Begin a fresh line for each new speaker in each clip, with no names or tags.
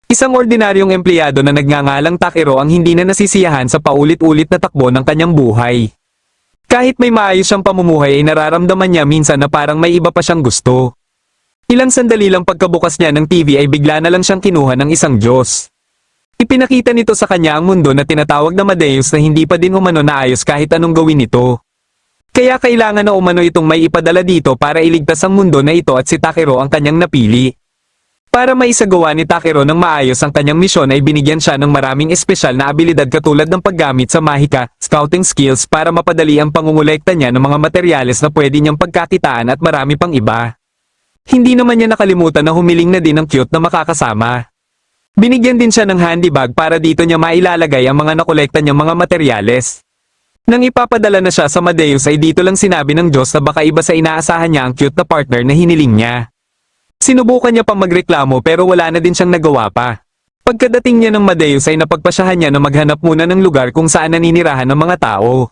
Isang ordinaryong empleyado na nagngangalang Takero ang hindi na nasisiyahan sa paulit-ulit na takbo ng kanyang buhay. Kahit may maayos siyang pamumuhay ay nararamdaman niya minsan na parang may iba pa siyang gusto. Ilang sandali lang pagkabukas niya ng TV ay bigla na lang siyang kinuha ng isang Diyos. Ipinakita nito sa kanya ang mundo na tinatawag na Madeus na hindi pa din umano naayos kahit anong gawin nito. Kaya kailangan na umano itong may ipadala dito para iligtas ang mundo na ito at si Takero ang kanyang napili. Para maisagawa ni Takero ng maayos ang kanyang misyon ay binigyan siya ng maraming espesyal na abilidad katulad ng paggamit sa mahika, scouting skills para mapadali ang pangungulekta niya ng mga materyales na pwede niyang pagkakitaan at marami pang iba. Hindi naman niya nakalimutan na humiling na din ng cute na makakasama. Binigyan din siya ng handy bag para dito niya mailalagay ang mga nakolekta niyang mga materyales. Nang ipapadala na siya sa Madeus ay dito lang sinabi ng Diyos na baka iba sa inaasahan niya ang cute na partner na hiniling niya. Sinubukan niya pang magreklamo pero wala na din siyang nagawa pa. Pagkadating niya ng Madeus ay napagpasyahan niya na maghanap muna ng lugar kung saan naninirahan ng mga tao.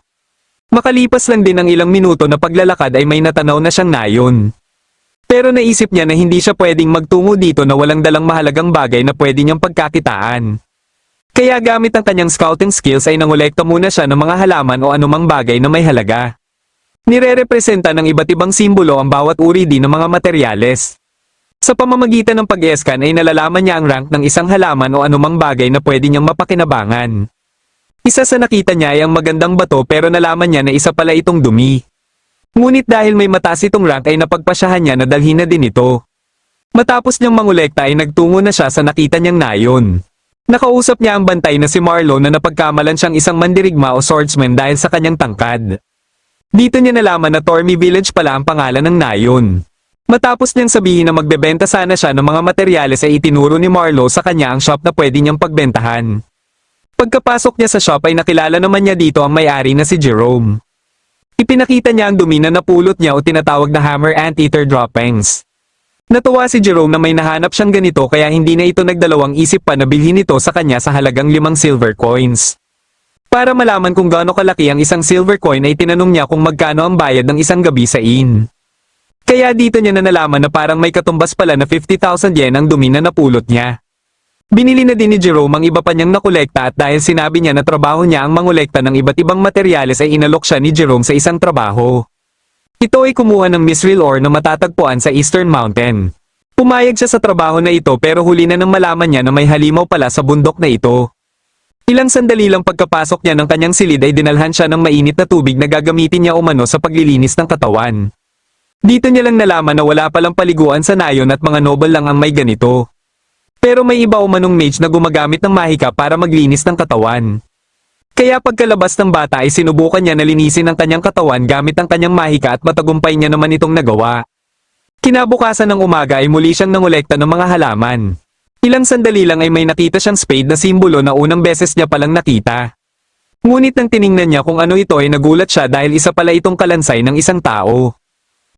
Makalipas lang din ang ilang minuto na paglalakad ay may natanaw na siyang nayon. Pero naisip niya na hindi siya pwedeng magtungo dito na walang dalang mahalagang bagay na pwede niyang pagkakitaan. Kaya gamit ang kanyang scouting skills ay nangolekta muna siya ng mga halaman o anumang bagay na may halaga. Nire-representa ng iba't ibang simbolo ang bawat uri din ng mga materyales. Sa pamamagitan ng pag-escan ay nalalaman niya ang rank ng isang halaman o anumang bagay na pwede niyang mapakinabangan. Isa sa nakita niya ay ang magandang bato pero nalaman niya na isa pala itong dumi. Ngunit dahil may mataas itong rank ay napagpasyahan niya na dalhin na din ito. Matapos niyang mangolekta ay nagtungo na siya sa nakita niyang nayon. Nakausap niya ang bantay na si Marlo na napagkamalan siyang isang mandirigma o swordsman dahil sa kanyang tangkad. Dito niya nalaman na Tormy Village pala ang pangalan ng nayon. Matapos niyang sabihin na magbebenta sana siya ng mga materyales ay itinuro ni Marlo sa kanya ang shop na pwede niyang pagbentahan. Pagkapasok niya sa shop ay nakilala naman niya dito ang may-ari na si Jerome. Ipinakita niya ang dumi na napulot niya o tinatawag na hammer anteater droppings. Natuwa si Jerome na may nahanap siyang ganito kaya hindi na ito nagdalawang isip pa na bilhin ito sa kanya sa halagang 5 silver coins. Para malaman kung gaano kalaki ang isang silver coin ay tinanong niya kung magkano ang bayad ng isang gabi sa inn. Kaya dito niya na nalaman na parang may katumbas pala na 50,000 yen ang dumi na napulot niya. Binili na din ni Jerome ang iba pa niyang nakolekta at dahil sinabi niya na trabaho niya ang mangolekta ng iba't ibang materyales ay inalok siya ni Jerome sa isang trabaho. Ito ay kumuha ng mithril ore na matatagpuan sa Eastern Mountain. Pumayag siya sa trabaho na ito pero huli na nang malaman niya na may halimaw pala sa bundok na ito. Ilang sandali lang pagkapasok niya ng kanyang silid ay dinalhan siya ng mainit na tubig na gagamitin niya umano sa paglilinis ng katawan. Dito niya lang nalaman na wala palang paliguan sa nayon at mga noble lang ang may ganito. Pero may iba umanong mage na gumagamit ng mahika para maglinis ng katawan. Kaya pagkalabas ng bata ay sinubukan niya na linisin ang kanyang katawan gamit ang kanyang mahika at matagumpay niya naman itong nagawa. Kinabukasan ng umaga ay muli siyang nangolekta ng mga halaman. Ilang sandali lang ay may nakita siyang spade na simbolo na unang beses niya palang nakita. Ngunit nang tiningnan niya kung ano ito ay nagulat siya dahil isa pala itong kalansay ng isang tao.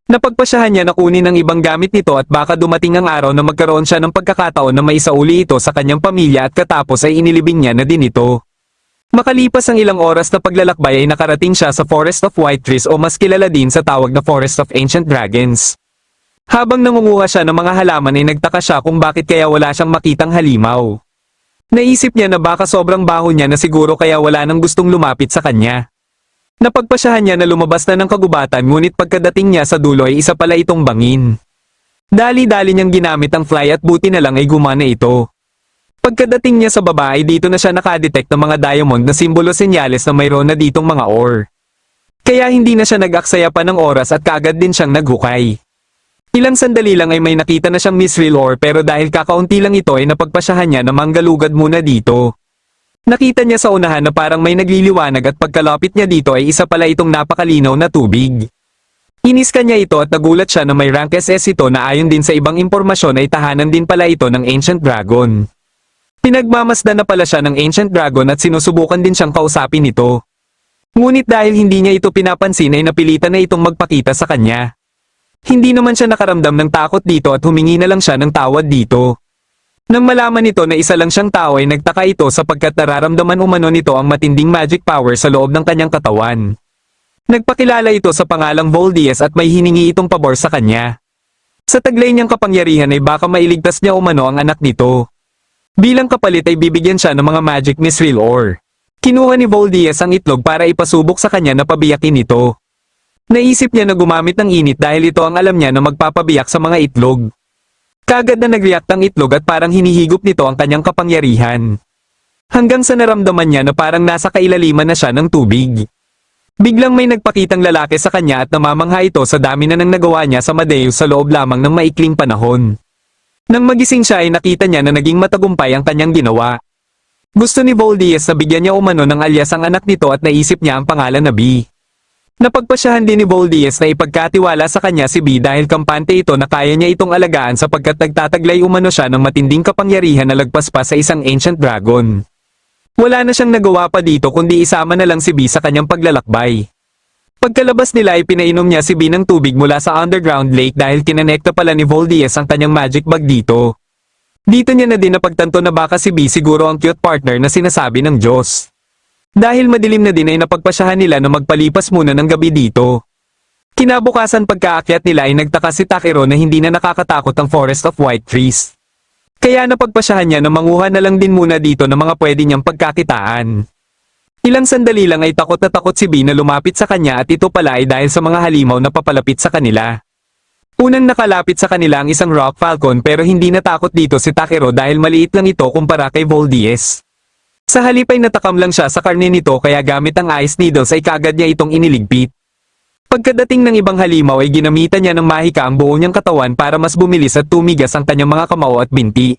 Napagpasyahan niya na kunin ang ibang gamit nito at baka dumating ang araw na magkaroon siya ng pagkakataon na maisauli ito sa kanyang pamilya at katapos ay inilibing niya na din ito. Makalipas ang ilang oras na paglalakbay ay nakarating siya sa Forest of White Trees o mas kilala din sa tawag na Forest of Ancient Dragons. Habang nangunguha siya ng mga halaman ay nagtaka siya kung bakit kaya wala siyang makitang halimaw. Naisip niya na baka sobrang baho niya na siguro kaya wala nang gustong lumapit sa kanya. Napagpasyahan niya na lumabas na ng kagubatan ngunit pagkadating niya sa dulo ay isa pala itong bangin. Dali-dali niyang ginamit ang fly at buti na lang ay gumana ito. Pagkadating niya sa baba ay dito na siya nakadetect ng mga diamond na simbolo senyales na mayroon na ditong mga ore. Kaya hindi na siya nag-aksaya pa ng oras at kaagad din siyang naghukay. Ilang sandali lang ay may nakita na siyang mithril ore pero dahil kakaunti lang ito ay napagpasyahan niya na manggalugad muna dito. Nakita niya sa unahan na parang may nagliliwanag at pagkalapit niya dito ay isa pala itong napakalinaw na tubig. Iniskan niya ito at nagulat siya na may rank SS ito na ayon din sa ibang impormasyon ay tahanan din pala ito ng Ancient Dragon. Pinagmamasdan na pala siya ng Ancient Dragon at sinusubukan din siyang kausapin ito. Ngunit dahil hindi niya ito pinapansin ay napilitan na itong magpakita sa kanya. Hindi naman siya nakaramdam ng takot dito at humingi na lang siya ng tawad dito. Nang malaman nito na isa lang siyang tao ay nagtaka ito sapagkat nararamdaman umano nito ang matinding magic power sa loob ng kanyang katawan. Nagpakilala ito sa pangalang Voldies at may hiningi itong pabor sa kanya. Sa taglay niyang kapangyarihan ay baka mailigtas niya umano ang anak nito. Bilang kapalit ay bibigyan siya ng mga magic misril ore. Kinuha ni Voldias ang itlog para ipasubok sa kanya na pabiyakin ito. Naisip niya na gumamit ng init dahil ito ang alam niya na magpapabiyak sa mga itlog. Kagad na nag-react ang itlog at parang hinihigop nito ang kanyang kapangyarihan. Hanggang sa naramdaman niya na parang nasa kailaliman na siya ng tubig. Biglang may nagpakitang lalaki sa kanya at namamangha ito sa dami na nang nagawa niya sa Madeus sa loob lamang ng maikling panahon. Nang magising siya ay nakita niya na naging matagumpay ang kanyang ginawa. Gusto ni Voldias na bigyan niya umano ng alias ang anak nito at naisip niya ang pangalan na B. Napagpasyahan din ni Voldias na ipagkatiwala sa kanya si B dahil kampante ito na kaya niya itong alagaan sapagkat nagtataglay umano siya ng matinding kapangyarihan na lagpas pa sa isang ancient dragon. Wala na siyang nagawa pa dito kundi isama na lang si B sa kanyang paglalakbay. Pagkalabas nila ay pinainom niya si B ng tubig mula sa underground lake dahil kinonekta pala ni Voldias ang kanyang magic bag dito. Dito niya na din napagtanto na baka si B siguro ang cute partner na sinasabi ng Diyos. Dahil madilim na din ay napagpasyahan nila na magpalipas muna ng gabi dito. Kinabukasan pagkaakyat nila ay nagtaka si Takiro na hindi na nakakatakot ang Forest of White Trees. Kaya napagpasyahan niya na manguha na lang din muna dito ng mga pwede niyang pagkakitaan. Ilang sandali lang ay takot na takot si B na lumapit sa kanya at ito pala ay dahil sa mga halimaw na papalapit sa kanila. Unang nakalapit sa kanila ang isang rock falcon pero hindi natakot dito si Takiro dahil maliit lang ito kumpara kay Voldias. Sa halip ay natakam lang siya sa karne nito kaya gamit ang ice needles ay kagad niya itong iniligpit. Pagkadating ng ibang halimaw ay ginamitan niya ng mahika ang buo niyang katawan para mas bumilis at tumigas ang kanyang mga kamao at binti.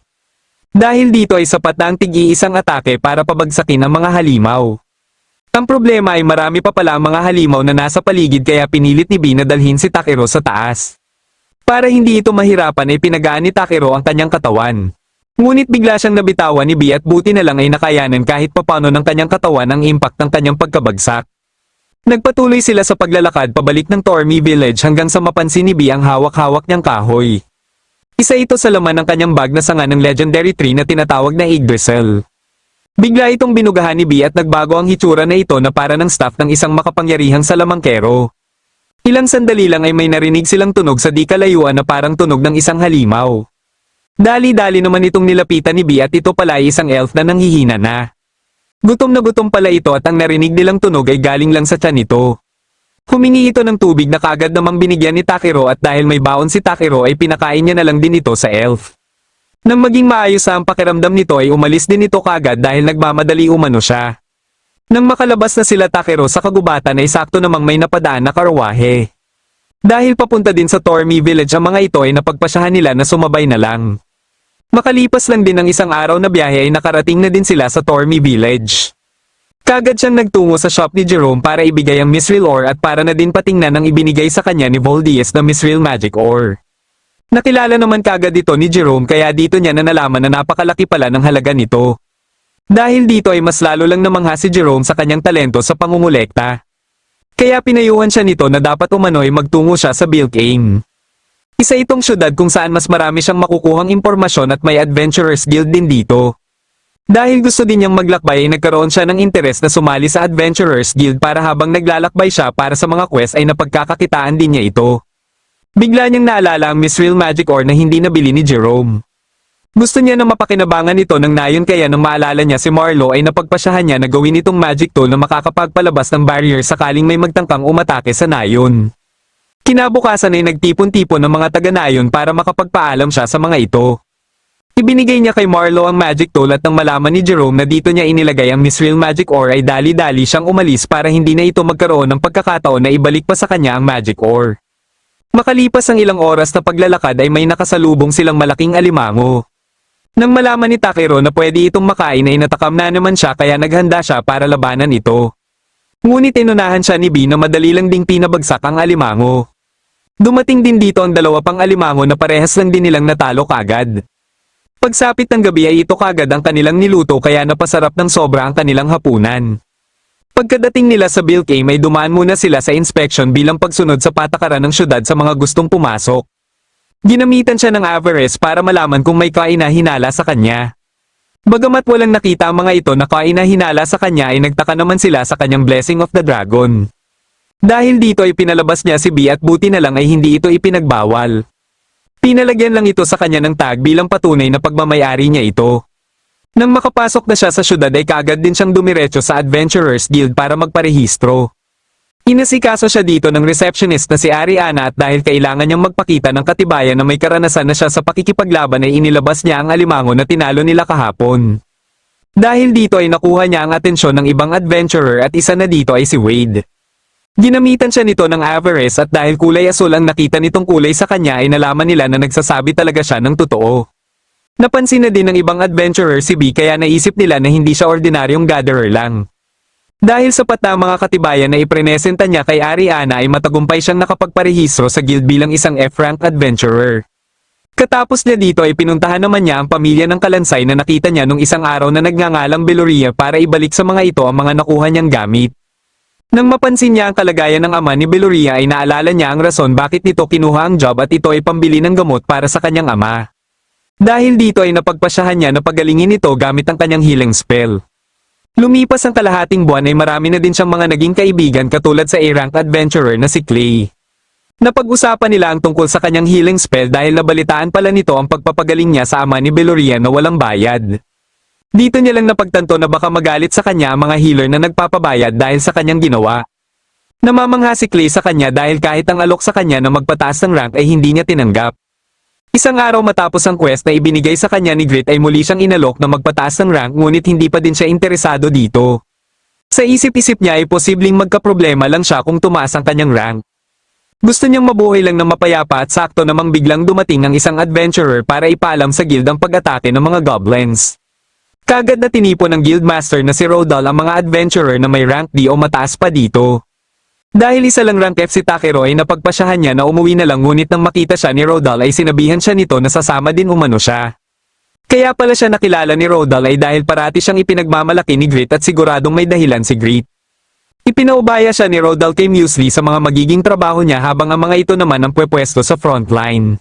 Dahil dito ay sapat na ang tig-iisang atake para pabagsakin ang mga halimaw. Ang problema ay marami pa pala ang mga halimaw na nasa paligid kaya pinilit ni B na dalhin si Takiro sa taas. Para hindi ito mahirapan ay pinagaan ni Takiro ang kanyang katawan. Ngunit bigla siyang nabitawan ni B at buti na lang ay nakayanan kahit papano ng kanyang katawan ang impact ng kanyang pagkabagsak. Nagpatuloy sila sa paglalakad pabalik ng Tormy Village hanggang sa mapansin ni B ang hawak-hawak niyang kahoy. Isa ito sa laman ng kanyang bag na sanga ng legendary tree na tinatawag na Yggdrasil. Bigla itong binugahan ni B at nagbago ang hitsura na ito na para ng staff ng isang makapangyarihang salamangkero. Ilang sandali lang ay may narinig silang tunog sa di kalayuan na parang tunog ng isang halimaw. Dali-dali naman itong nilapitan ni B at ito pala ay isang elf na nanghihina na. Gutom na gutom pala ito at ang narinig nilang tunog ay galing lang sa tiyan nito. Humingi ito ng tubig na kagad namang binigyan ni Takiro at dahil may baon si Takiro ay pinakain niya na lang din ito sa elf. Nang maging maayos ang pakiramdam nito ay umalis din ito kagad dahil nagmamadali umano siya. Nang makalabas na sila Takiro sa kagubatan ay sakto namang may napadaan na karwahe. Dahil papunta din sa Tormy Village ang mga ito ay napagpasyahan nila na sumabay na lang. Makalipas lang din ng isang araw na biyahe ay nakarating na din sila sa Tormy Village. Kagad siyang nagtungo sa shop ni Jerome para ibigay ang Misril Ore at para na din patingnan ang ibinigay sa kanya ni Voldias na Misril Magic Ore. Nakilala naman kagad ito ni Jerome kaya dito niya na nalaman na napakalaki pala ng halaga nito. Dahil dito ay mas lalo lang namangha si Jerome sa kanyang talento sa pangungulekta. Kaya pinayuhan siya nito na dapat umano'y magtungo siya sa Bilkane. Isa itong syudad kung saan mas marami siyang makukuhang impormasyon at may Adventurers Guild din dito. Dahil gusto din niyang maglakbay ay nagkaroon siya ng interes na sumali sa Adventurers Guild para habang naglalakbay siya para sa mga quest ay napagkakakitaan din niya ito. Bigla niyang naalala ang Misril Magic Ore na hindi nabili ni Jerome. Gusto niya na mapakinabangan ito ng nayon kaya nang maalala niya si Marlo ay napagpasyahan niya na gawin itong magic tool na makakapagpalabas ng barrier sakaling may magtangkang umatake sa nayon. Kinabukasan ay nagtipon-tipon ng mga taga-nayon para makapagpaalam siya sa mga ito. Ibinigay niya kay Marlo ang magic tool at nang malaman ni Jerome na dito niya inilagay ang Misril Magic Ore ay dali-dali siyang umalis para hindi na ito magkaroon ng pagkakataon na ibalik pa sa kanya ang Magic Ore. Makalipas ang ilang oras na paglalakad ay may nakasalubong silang malaking alimango. Nang malaman ni Takiro na pwede itong makain ay natakam na naman siya kaya naghanda siya para labanan ito. Ngunit inunahan siya ni B na madali lang ding pinabagsak ang alimango. Dumating din dito ang dalawa pang alimango na parehas lang din nilang natalo kagad. Pagsapit ng gabi ay ito kagad ang kanilang niluto kaya napasarap ng sobra ang kanilang hapunan. Pagkadating nila sa Bilkane ay dumaan muna sila sa inspection bilang pagsunod sa patakaran ng syudad sa mga gustong pumasok. Ginamitan siya ng Avarice para malaman kung may kaina-hinala sa kanya. Bagamat walang nakita ang mga ito na kaina-hinala sa kanya ay nagtaka naman sila sa kanyang Blessing of the Dragon. Dahil dito ay pinalabas niya si B at buti na lang ay hindi ito ipinagbawal. Pinalagyan lang ito sa kanya ng tag bilang patunay na pagmamayari niya ito. Nang makapasok na siya sa syudad ay kaagad din siyang dumiretso sa Adventurers Guild para magparehistro. Inasikaso siya dito ng receptionist na si Ariana at dahil kailangan niyang magpakita ng katibayan na may karanasan na siya sa pakikipaglaban ay inilabas niya ang alimango na tinalo nila kahapon. Dahil dito ay nakuha niya ang atensyon ng ibang adventurer at isa na dito ay si Wade. Ginamitan siya nito ng avarice at dahil kulay asul ang nakita nitong kulay sa kanya ay nalaman nila na nagsasabi talaga siya ng totoo. Napansin na din ng ibang adventurer si B kaya naisip nila na hindi siya ordinaryong gatherer lang. Dahil sapat na ang mga katibayan na iprenesenta niya kay Ariana ay matagumpay siyang nakapagparehistro sa guild bilang isang F-rank adventurer. Katapos niya dito ay pinuntahan naman niya ang pamilya ng Kalansay na nakita niya nung isang araw na nagngangalang Beloria para ibalik sa mga ito ang mga nakuha niyang gamit. Nang mapansin niya ang kalagayan ng ama ni Beloria ay naalala niya ang rason bakit nito kinuha ang job at ito ay pambili ng gamot para sa kanyang ama. Dahil dito ay napagpasyahan niya na pagalingin ito gamit ang kanyang healing spell. Lumipas ang kalahating buwan ay marami na din siyang mga naging kaibigan katulad sa A-rank adventurer na si Clay. Napag-usapan nila ang tungkol sa kanyang healing spell dahil nabalitaan pala nito ang pagpapagaling niya sa ama ni Beloria na walang bayad. Dito niya lang napagtanto na baka magalit sa kanya ang mga healer na nagpapabayad dahil sa kanyang ginawa. Namamangha si Clay sa kanya dahil kahit ang alok sa kanya na magpataas ng rank ay hindi niya tinanggap. Isang araw matapos ang quest na ibinigay sa kanya ni Grit ay muli siyang inalok na magpataas ng rank ngunit hindi pa din siya interesado dito. Sa isip-isip niya ay posibleng magkaproblema lang siya kung tumaas ang kanyang rank. Gusto niyang mabuhay lang na mapayapa at sakto namang biglang dumating ang isang adventurer para ipaalam sa guild ang pag-atake ng mga goblins. Kagad na tinipon ng guildmaster na si Rodal ang mga adventurer na may rank D o mataas pa dito. Dahil isa lang rank F si Takero ay napagpasyahan niya na umuwi na lang ngunit nang makita siya ni Rodal ay sinabihan siya nito na sasama din umano siya. Kaya pala siya nakilala ni Rodal ay dahil parati siyang ipinagmamalaki ni Grit at siguradong may dahilan si Grit. Ipinaubaya siya ni Rodal kay Muesli sa mga magiging trabaho niya habang ang mga ito naman ang pwepwesto sa frontline.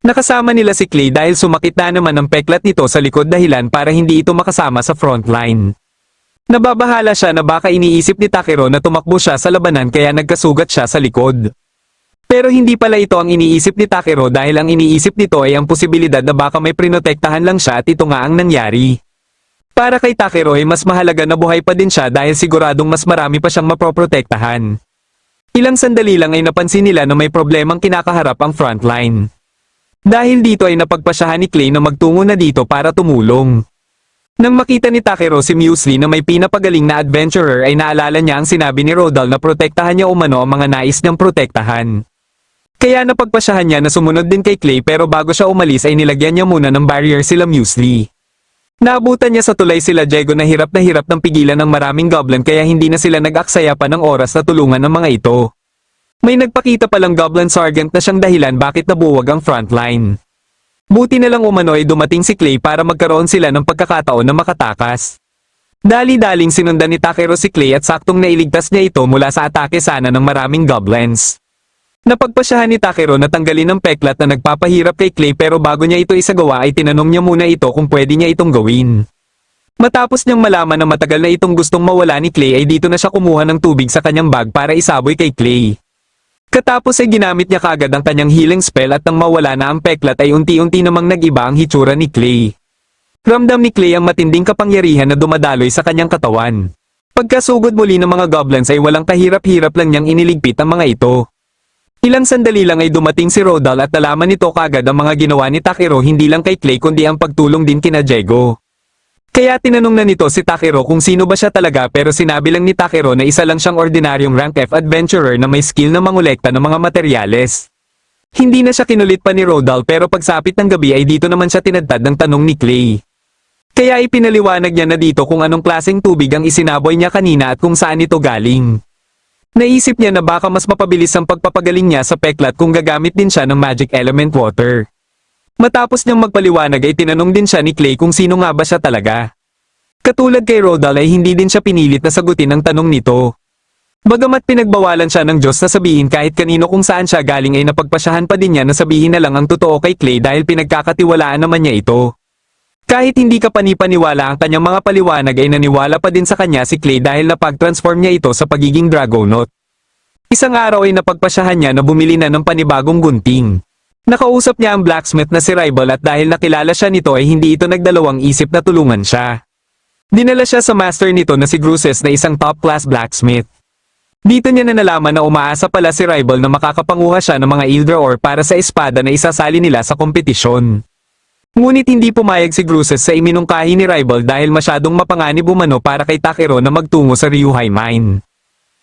Nakasama nila si Clay dahil sumakit na naman ang peklat nito sa likod dahilan para hindi ito makasama sa frontline. Nababahala siya na baka iniisip ni Takero na tumakbo siya sa labanan kaya nagkasugat siya sa likod. Pero hindi pala ito ang iniisip ni Takero dahil ang iniisip nito ay ang posibilidad na baka may prinotektahan lang siya at ito nga ang nangyari. Para kay Takero ay mas mahalaga na buhay pa din siya dahil siguradong mas marami pa siyang maproprotektahan. Ilang sandali lang ay napansin nila na may problemang kinakaharap ang frontline. Dahil dito ay napagpasyahan ni Clay na magtungo na dito para tumulong. Nang makita ni Takero si Muesli na may pinapagaling na adventurer ay naalala niya ang sinabi ni Rodal na protektahan niya umano ang mga nais niyang protektahan. Kaya napagpasyahan niya na sumunod din kay Clay pero bago siya umalis ay nilagyan niya muna ng barrier sila Muesli. Naabutan niya sa tulay sila Diego na hirap ng pigilan ng maraming goblin kaya hindi na sila nag-aksaya pa ng oras na tulungan ng mga ito. May nagpakita palang goblin sergeant na siyang dahilan bakit nabuwag ang frontline. Buti na lang umano ay dumating si Clay para magkaroon sila ng pagkakataon na makatakas. Dali-daling sinundan ni Takero si Clay at saktong nailigtas niya ito mula sa atake sana ng maraming goblins. Napagpasyahan ni Takero na tanggalin ang peklat na nagpapahirap kay Clay pero bago niya ito isagawa ay tinanong niya muna ito kung pwede niya itong gawin. Matapos niyang malaman na matagal na itong gustong mawala ni Clay ay dito na siya kumuha ng tubig sa kanyang bag para isaboy kay Clay. Katapos ay ginamit niya kagad ang kanyang healing spell at nang mawala na ang peklat ay unti-unti namang nag-iba ang hitsura ni Clay. Ramdam ni Clay ang matinding kapangyarihan na dumadaloy sa kanyang katawan. Pagkasugod muli ng mga goblins ay walang kahirap-hirap lang niyang iniligpit ang mga ito. Ilang sandali lang ay dumating si Rodal at nalaman nito kagad ang mga ginawa ni Takero hindi lang kay Clay kundi ang pagtulong din kina Diego. Kaya tinanong na nito si Takero kung sino ba siya talaga pero sinabi lang ni Takero na isa lang siyang ordinaryong rank F adventurer na may skill na mangolekta ng mga materyales. Hindi na siya kinulit pa ni Rodal pero pagsapit ng gabi ay dito naman siya tinadtad ng tanong ni Clay. Kaya ipinaliwanag niya na dito kung anong klaseng tubig ang isinaboy niya kanina at kung saan ito galing. Naisip niya na baka mas mapabilis ang pagpapagaling niya sa peklat kung gagamit din siya ng magic element water. Matapos niyang magpaliwanag ay tinanong din siya ni Clay kung sino nga ba siya talaga. Katulad kay Rodal ay hindi din siya pinilit na sagutin ang tanong nito. Bagamat pinagbawalan siya ng Diyos na sabihin kahit kanino kung saan siya galing ay napagpasyahan pa din niya na sabihin na lang ang totoo kay Clay dahil pinagkakatiwalaan naman niya ito. Kahit hindi ka panipaniwala ang kanyang mga paliwanag ay naniwala pa din sa kanya si Clay dahil napag-transform niya ito sa pagiging Dragonaut. Isang araw ay napagpasyahan niya na bumili na ng panibagong gunting. Nakausap niya ang blacksmith na si Rival at dahil nakilala siya nito ay hindi ito nagdalawang isip na tulungan siya. Dinala siya sa master nito na si Gruses na isang top-class blacksmith. Dito niya na nalaman na umaasa pala si Rival na makakapanguha siya ng mga Eldraor para sa espada na isasali nila sa kompetisyon. Ngunit hindi pumayag si Gruses sa iminungkahi ni Rival dahil masyadong mapanganib umano para kay Takero na magtungo sa Ryuhai Mine.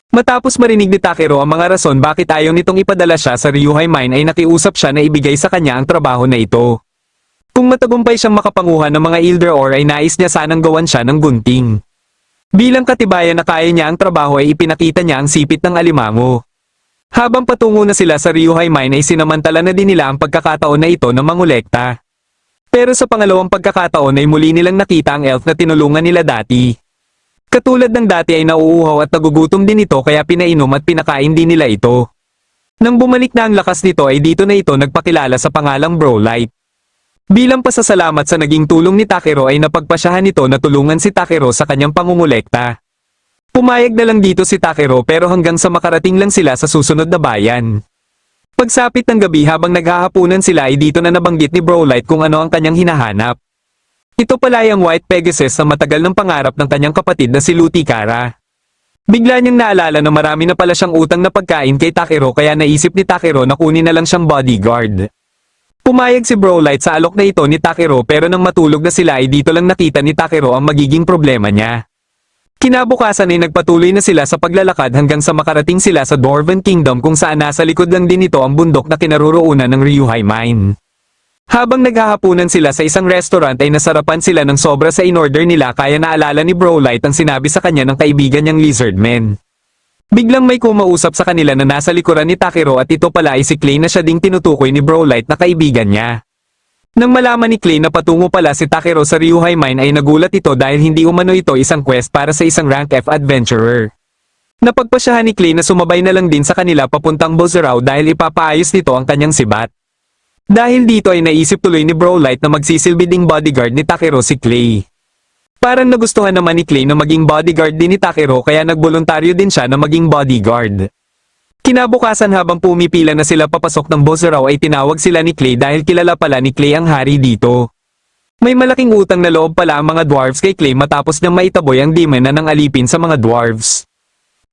Matapos marinig ni Takero ang mga rason bakit ayaw nitong ipadala siya sa Ryuhai Mine ay nakiusap siya na ibigay sa kanya ang trabaho na ito. Kung matagumpay siyang makapanguha ng mga Eldraor ay nais niya sanang gawan siya ng gunting. Bilang katibayan na kaya niya ang trabaho ay ipinakita niya ang sipit ng alimango. Habang patungo na sila sa Ryuhai Mine ay sinamantala na din nila ang pagkakataon na ito na mangolekta. Pero sa pangalawang pagkakataon ay muli nilang nakita ang elf na tinulungan nila dati. Katulad ng dati ay nauuhaw at nagugutom din ito kaya pinainom at pinakain din nila ito. Nang bumalik na ang lakas nito ay dito na ito nagpakilala sa pangalang Brawlite. Bilang pasasalamat sa naging tulong ni Takero ay napagpasyahan nito na tulungan si Takero sa kanyang pangungulekta. Pumayag na lang dito si Takero pero hanggang sa makarating lang sila sa susunod na bayan. Pagsapit ng gabi habang naghahapunan sila ay dito na nabanggit ni Brawlite kung ano ang kanyang hinahanap. Ito pala ay ang White Pegasus na matagal ng pangarap ng kanyang kapatid na si Lutikara. Bigla niyang naalala na marami na pala siyang utang na pagkain kay Takero kaya naisip ni Takero na kunin na lang siyang bodyguard. Pumayag si Brawlite sa alok na ito ni Takero pero nang matulog na sila ay dito lang nakita ni Takero ang magiging problema niya. Kinabukasan ay nagpatuloy na sila sa paglalakad hanggang sa makarating sila sa Dwarven Kingdom kung saan nasa likod lang din ito ang bundok na kinaroroonan ng Ryuhai Mine. Habang naghahapunan sila sa isang restaurant ay nasarapan sila ng sobra sa in-order nila kaya naalala ni Brawlite ang sinabi sa kanya ng kaibigan niyang Lizardman. Biglang may kumausap sa kanila na nasa likuran ni Takero at ito pala ay si Clay na siya ding tinutukoy ni Brawlite na kaibigan niya. Nang malaman ni Clay na patungo pala si Takero sa Ryuhai Mine ay nagulat ito dahil hindi umano ito isang quest para sa isang rank F adventurer. Napagpasyahan ni Clay na sumabay na lang din sa kanila papuntang Bozrao dahil ipapaayos nito ang kanyang sibat. Dahil dito ay naisip tuloy ni Brawlite na magsisilbi ding bodyguard ni Takero si Clay. Parang nagustuhan naman ni Clay na maging bodyguard din ni Takero kaya nagboluntaryo din siya na maging bodyguard. Kinabukasan habang pumipila na sila papasok ng Bozrao ay tinawag sila ni Clay dahil kilala pala ni Clay ang hari dito. May malaking utang na loob pala ang mga dwarves kay Clay matapos niyang maitaboy ang demon na ng alipin sa mga dwarves.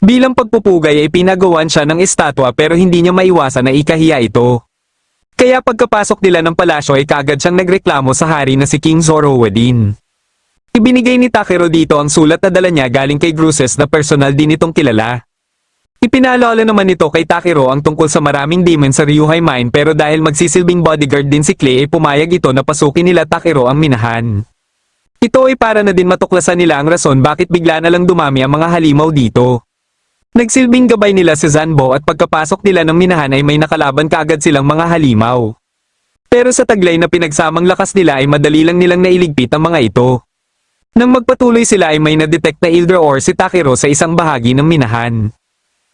Bilang pagpupugay ay pinagawan siya ng estatwa pero hindi niya maiwasan na ikahiya ito. Kaya pagkapasok nila ng palasyo ay kaagad siyang nagreklamo sa hari na si King Zorowadin. Ibinigay ni Takero dito ang sulat na dala niya galing kay Gruses na personal din itong kilala. Ipinaalala naman nito kay Takero ang tungkol sa maraming demon sa Ryuhai Mine pero dahil magsisilbing bodyguard din si Clay ay pumayag ito na pasukin nila Takero ang minahan. Ito ay para na din matuklasan nila ang rason bakit bigla na lang dumami ang mga halimaw dito. Nagsilbing gabay nila si Zanbo at pagkapasok nila ng minahan ay may nakalaban kaagad silang mga halimaw. Pero sa taglay na pinagsamang lakas nila ay madali lang nilang nailigpit ang mga ito. Nang magpatuloy sila ay may na-detect na Eldraor si Takero sa isang bahagi ng minahan.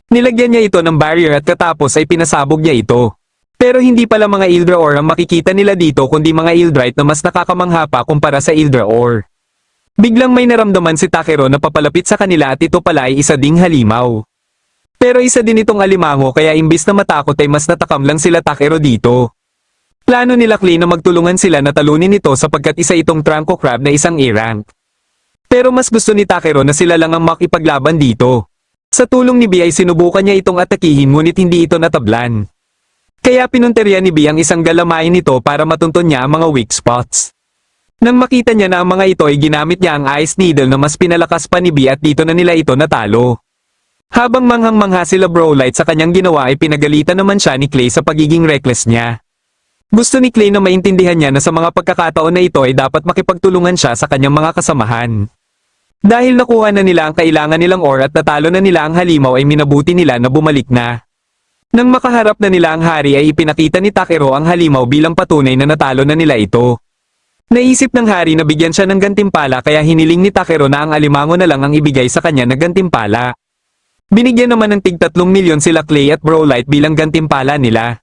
Nilagyan niya ito ng barrier at katapos ay pinasabog niya ito. Pero hindi pala mga Eldraor ang makikita nila dito kundi mga Eldrite na mas nakakamangha pa kumpara sa Eldraor. Biglang may naramdaman si Takero na papalapit sa kanila at ito pala ay isa ding halimaw. Pero isa din itong alimango kaya imbis na matakot ay mas natakam lang sila Takero dito. Plano nila Clay na magtulungan sila na talunin ito sapagkat isa itong Tranko Crab na isang A-rank. Pero mas gusto ni Takero na sila lang ang makipaglaban dito. Sa tulong ni B ay sinubukan niya itong atakihin ngunit hindi ito natablan. Kaya pinunteriya ni B ang isang galamain nito para matunton niya ang mga weak spots. Nang makita niya na ang mga ito ay ginamit niya ang Ice Needle na mas pinalakas pa ni B at dito na nila ito natalo. Habang manghang-mangha sila Brawlite sa kanyang ginawa ay pinagalitan naman siya ni Clay sa pagiging reckless niya. Gusto ni Clay na maintindihan niya na sa mga pagkakataon na ito ay dapat makipagtulungan siya sa kanyang mga kasamahan. Dahil nakuha na nila ang kailangan nilang ore at natalo na nila ang halimaw ay minabuti nila na bumalik na. Nang makaharap na nila ang hari ay ipinakita ni Takero ang halimaw bilang patunay na natalo na nila ito. Naisip ng hari na bigyan siya ng gantimpala kaya hiniling ni Takero na ang alimango na lang ang ibigay sa kanya na gantimpala. Binigyan naman ng tig 3 milyon sila Clay at Brawlite bilang gantimpala nila.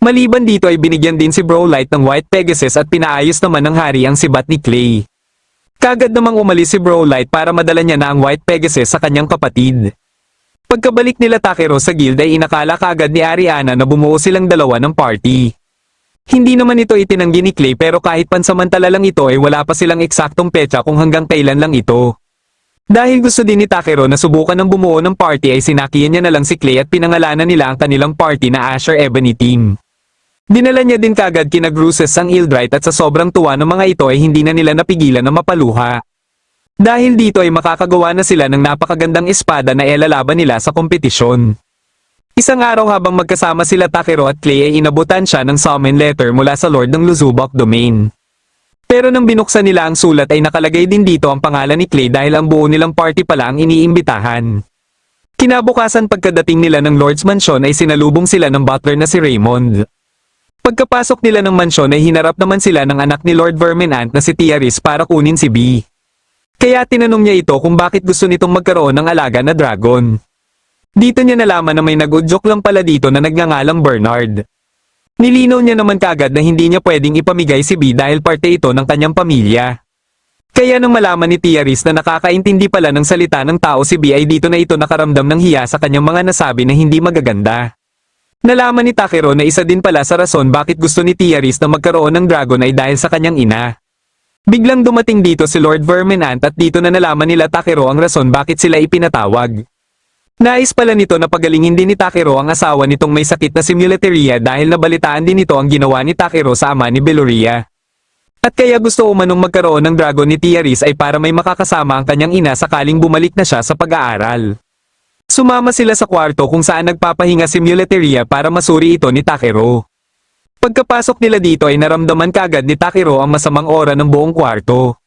Maliban dito ay binigyan din si Brawlite ng White Pegasus at pinaayos naman ng hari ang sibat ni Clay. Kagad namang umalis si Brawlite para madala niya na ang White Pegasus sa kanyang kapatid. Pagkabalik nila Takero sa guild ay inakala kaagad ni Ariana na bumuo silang dalawa ng party. Hindi naman ito itinanggi ni Clay pero kahit pansamantala lang ito ay wala pa silang eksaktong petsa kung hanggang kailan lang ito. Dahil gusto din ni Takero na subukan ng bumuo ng party ay sinakihan niya na lang si Clay at pinangalanan nila ang kanilang party na Asher Ebony Team. Dinala niya din kagad kina Gruses ang Eldrite at sa sobrang tuwa ng mga ito ay hindi na nila napigilan na mapaluha. Dahil dito ay makakagawa na sila ng napakagandang espada na ilalaban nila sa kompetisyon. Isang araw habang magkasama sila Takero at Clay ay inabutan siya ng summon letter mula sa Lord ng Luzubok Domain. Pero nang binuksan nila ang sulat ay nakalagay din dito ang pangalan ni Clay dahil ang buo nilang party pala ang iniimbitahan. Kinabukasan pagkadating nila ng Lord's Mansion ay sinalubong sila ng butler na si Raymond. Pagkapasok nila ng mansyon ay hinarap naman sila ng anak ni Lord Verminant na si Tiaris para kunin si B. Kaya tinanong niya ito kung bakit gusto nitong magkaroon ng alaga na dragon. Dito niya nalaman na may nag-udyok lang pala dito na nagngangalang Bernard. Nilinaw niya naman kagad na hindi niya pwedeng ipamigay si B dahil parte ito ng kanyang pamilya. Kaya nang malaman ni Tiaris na nakakaintindi pala ng salita ng tao si B ay dito na ito nakaramdam ng hiya sa kanyang mga nasabi na hindi magaganda. Nalaman ni Takero na isa din pala sa rason bakit gusto ni Tiaris na magkaroon ng dragon ay dahil sa kanyang ina. Biglang dumating dito si Lord Verminant at dito na nalaman nila Takero ang rason bakit sila ipinatawag. Nais pala nito na pagalingin din ni Takero ang asawa nitong may sakit na si Muleteria dahil nabalitaan din nito ang ginawa ni Takero sa ama ni Beloria. At kaya gusto umanong magkaroon ng dragon ni Tiaris ay para may makakasama ang kanyang ina sakaling bumalik na siya sa pag-aaral. Sumama sila sa kwarto kung saan nagpapahinga si Muleteria para masuri ito ni Takero. Pagkapasok nila dito ay naramdaman kagad ni Takero ang masamang aura ng buong kwarto.